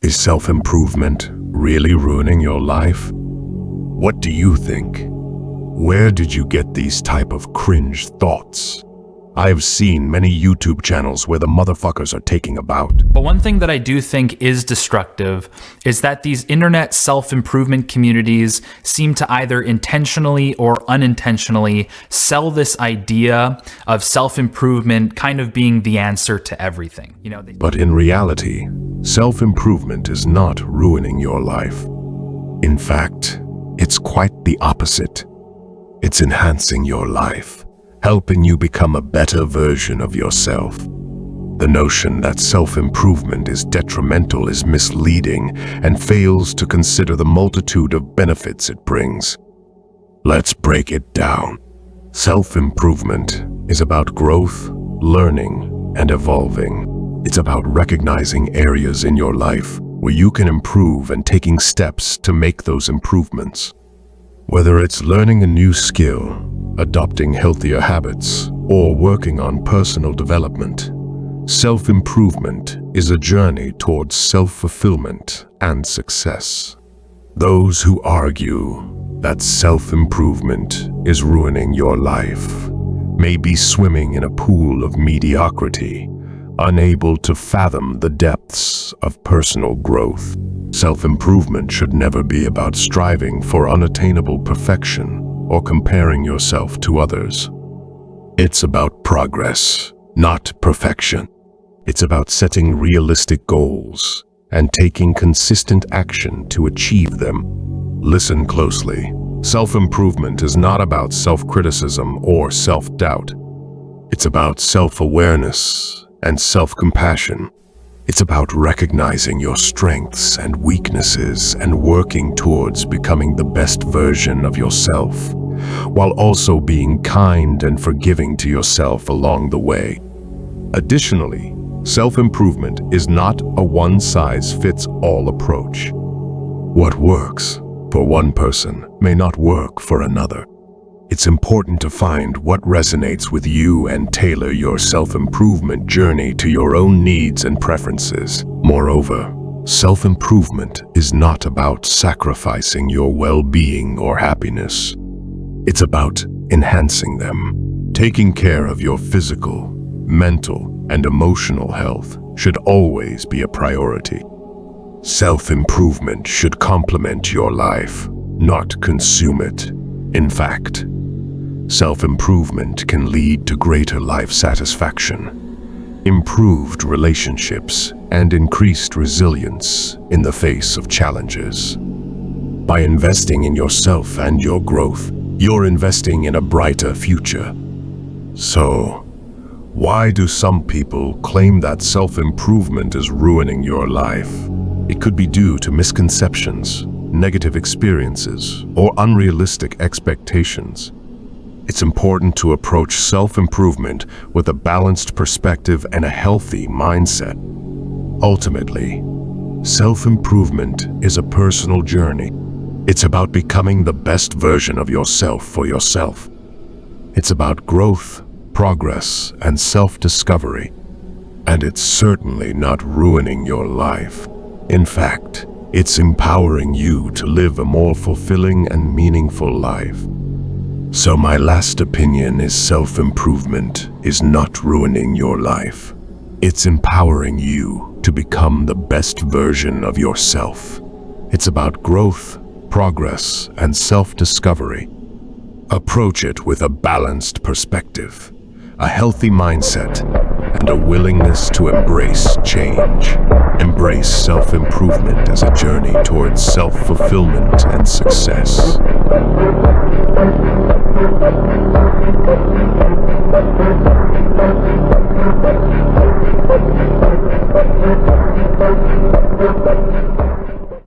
Is self-improvement really ruining your life? What do you think? Where did you get these type of cringe thoughts? I have seen many YouTube channels where the motherfuckers are taking about. But one thing that I do think is destructive is that these internet self-improvement communities seem to either intentionally or unintentionally sell this idea of self-improvement kind of being the answer to everything. But in reality, self-improvement is not ruining your life. In fact, it's quite the opposite. It's enhancing your life, helping you become a better version of yourself. The notion that self-improvement is detrimental is misleading and fails to consider the multitude of benefits it brings. Let's break it down. Self-improvement is about growth, learning, and evolving. It's about recognizing areas in your life where you can improve and taking steps to make those improvements. Whether it's learning a new skill, adopting healthier habits, or working on personal development, self-improvement is a journey towards self-fulfillment and success. Those who argue that self-improvement is ruining your life may be swimming in a pool of mediocrity, unable to fathom the depths of personal growth. Self-improvement should never be about striving for unattainable perfection or comparing yourself to others. It's about progress, not perfection. It's about setting realistic goals and taking consistent action to achieve them. Listen closely. Self-improvement is not about self-criticism or self-doubt. It's about self-awareness and self-compassion. It's about recognizing your strengths and weaknesses and working towards becoming the best version of yourself, while also being kind and forgiving to yourself along the way. Additionally, self-improvement is not a one-size-fits-all approach. What works for one person may not work for another. It's important to find what resonates with you and tailor your self-improvement journey to your own needs and preferences. Moreover, self-improvement is not about sacrificing your well-being or happiness. It's about enhancing them. Taking care of your physical, mental, and emotional health should always be a priority. Self-improvement should complement your life, not consume it. In fact, self-improvement can lead to greater life satisfaction, improved relationships, and increased resilience in the face of challenges. By investing in yourself and your growth, you're investing in a brighter future. So, why do some people claim that self-improvement is ruining your life? It could be due to misconceptions, negative experiences, or unrealistic expectations. It's important to approach self-improvement with a balanced perspective and a healthy mindset. Ultimately, self-improvement is a personal journey. It's about becoming the best version of yourself for yourself. It's about growth, progress, and self-discovery. And it's certainly not ruining your life. In fact, it's empowering you to live a more fulfilling and meaningful life. So my last opinion is self-improvement is not ruining your life. It's empowering you to become the best version of yourself. It's about growth, progress, and self-discovery. Approach it with a balanced perspective, a healthy mindset, and a willingness to embrace change. Embrace self-improvement as a journey towards self-fulfillment and success.